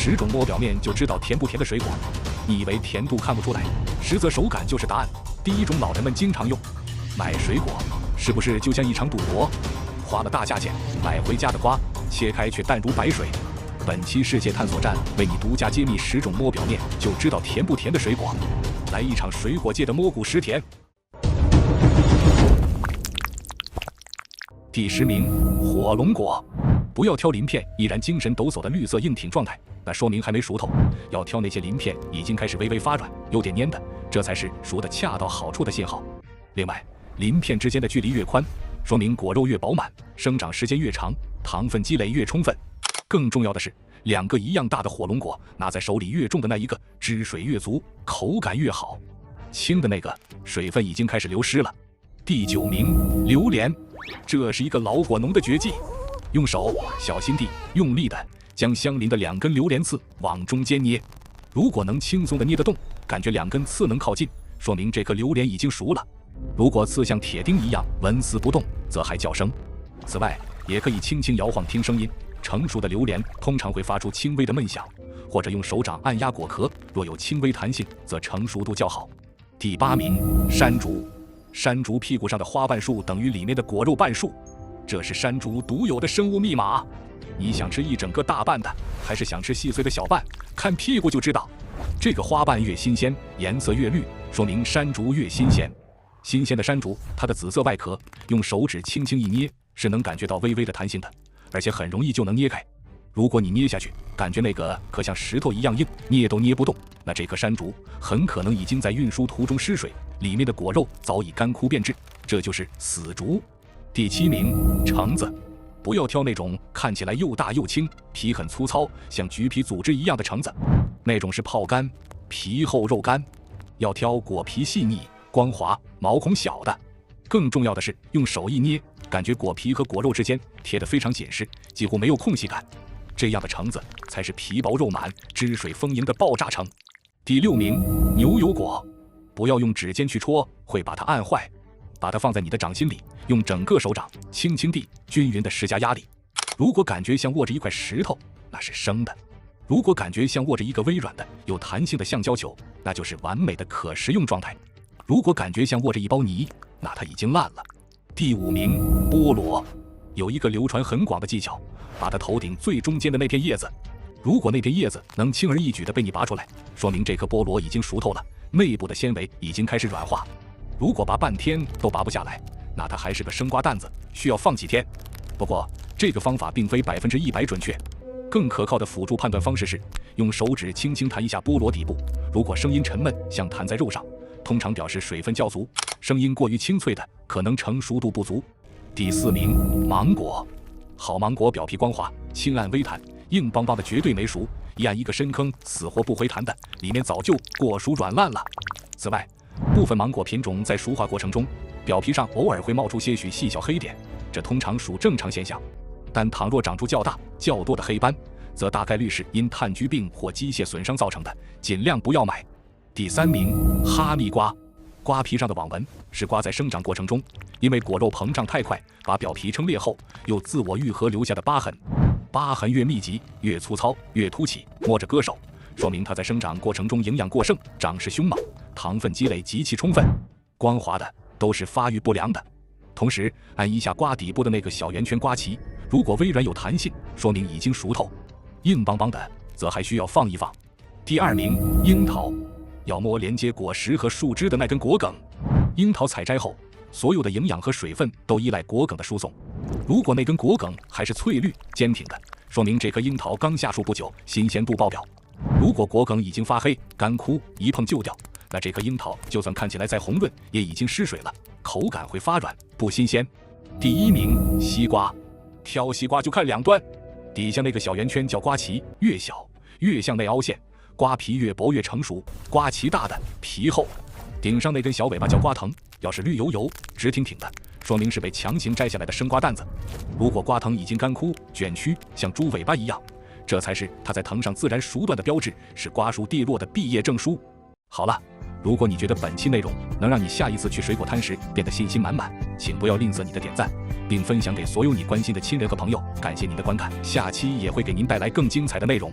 10种摸表面就知道甜不甜的水果，你以为甜度看不出来，实则手感就是答案。第一种老人们经常用，买水果是不是就像一场赌博？花了大价钱买回家的瓜，切开却淡如白水。本期世界探索站为你独家揭秘10种摸表面就知道甜不甜的水果，来一场水果界的摸骨识甜。第10名，火龙果。不要挑鳞片依然精神抖擞的绿色硬挺状态，那说明还没熟透。要挑那些鳞片已经开始微微发软，有点黏的，这才是熟的恰到好处的信号。另外，鳞片之间的距离越宽，说明果肉越饱满，生长时间越长，糖分积累越充分。更重要的是，2个一样大的火龙果拿在手里越重的那一个，汁水越足，口感越好。轻的那个水分已经开始流失了。第9名，榴莲。这是一个老果农的绝技，用手小心地用力地将相邻的2根榴莲刺往中间捏。如果能轻松地捏得动，感觉2根刺能靠近，说明这颗榴莲已经熟了。如果刺像铁钉一样纹丝不动，则还较生。此外，也可以轻轻摇晃听声音，成熟的榴莲通常会发出轻微的闷响，或者用手掌按压果壳，若有轻微弹性，则成熟度较好。第8名，山竹。山竹屁股上的花瓣数等于里面的果肉瓣数，这是山竹独有的生物密码。你想吃一整个大瓣的，还是想吃细碎的小瓣？看屁股就知道。这个花瓣越新鲜，颜色越绿，说明山竹越新鲜。新鲜的山竹，它的紫色外壳，用手指轻轻一捏，是能感觉到微微的弹性的，而且很容易就能捏开。如果你捏下去，感觉那个可像石头一样硬，捏都捏不动，那这颗山竹很可能已经在运输途中失水，里面的果肉早已干枯变质，这就是死竹。第7名，橙子。不要挑那种看起来又大又轻、皮很粗糙，像橘皮组织一样的橙子，那种是泡干，皮厚肉干。要挑果皮细腻、光滑、毛孔小的。更重要的是，用手一捏，感觉果皮和果肉之间贴得非常紧实，几乎没有空隙感。这样的橙子才是皮薄肉满、汁水丰盈的爆炸橙。第6名，牛油果。不要用指尖去戳，会把它按坏。把它放在你的掌心里，用整个手掌轻轻地、均匀地施加压力。如果感觉像握着一块石头，那是生的；如果感觉像握着一个微软的、有弹性的橡胶球，那就是完美的可食用状态；如果感觉像握着一包泥，那它已经烂了。第5名，菠萝。有一个流传很广的技巧，把它头顶最中间的那片叶子，如果那片叶子能轻而易举地被你拔出来，说明这颗菠萝已经熟透了，内部的纤维已经开始软化。如果拔半天都拔不下来，那它还是个生瓜蛋子，需要放几天。不过这个方法并非100%准确，更可靠的辅助判断方式是用手指轻轻弹一下菠萝底部，如果声音沉闷，像弹在肉上，通常表示水分较足；声音过于清脆的，可能成熟度不足。第4名，芒果。好芒果表皮光滑，轻按微弹，硬邦邦的绝对没熟，一按一个深坑，死活不回弹的，里面早就过熟软烂了。此外，部分芒果品种在熟化过程中，表皮上偶尔会冒出些许细小黑点，这通常属正常现象。但倘若长出较大、较多的黑斑，则大概率是因炭疽病或机械损伤造成的，尽量不要买。第3名，哈密瓜。瓜皮上的网纹是瓜在生长过程中，因为果肉膨胀太快，把表皮撑裂后，又自我愈合留下的疤痕。疤痕越密集、越粗糙、越凸起，摸着割手，说明它在生长过程中营养过剩，长势凶猛，糖分积累极其充分。光滑的都是发育不良的。同时，按一下瓜底部的那个小圆圈瓜脐，如果微软有弹性，说明已经熟透；硬邦邦的，则还需要放一放。第2名，樱桃。要摸连接果实和树枝的那根果梗。樱桃采摘后，所有的营养和水分都依赖果梗的输送。如果那根果梗还是翠绿坚挺的，说明这颗樱桃刚下树不久，新鲜度爆表。如果果梗已经发黑干枯，一碰就掉，那这颗樱桃就算看起来再红润，也已经失水了，口感会发软，不新鲜。第1名，西瓜。挑西瓜就看2端，底下那个小圆圈叫瓜脐，越小越向内凹陷，瓜皮越薄越成熟，瓜脐大的皮厚。顶上那根小尾巴叫瓜藤，要是绿油油、直挺挺的，说明是被强行摘下来的生瓜蛋子。如果瓜藤已经干枯、卷曲，像猪尾巴一样，这才是它在藤上自然熟断的标志，是瓜熟蒂落的毕业证书。好了，如果你觉得本期内容能让你下一次去水果摊时变得信心满满，请不要吝啬你的点赞，并分享给所有你关心的亲人和朋友。感谢您的观看，下期也会给您带来更精彩的内容。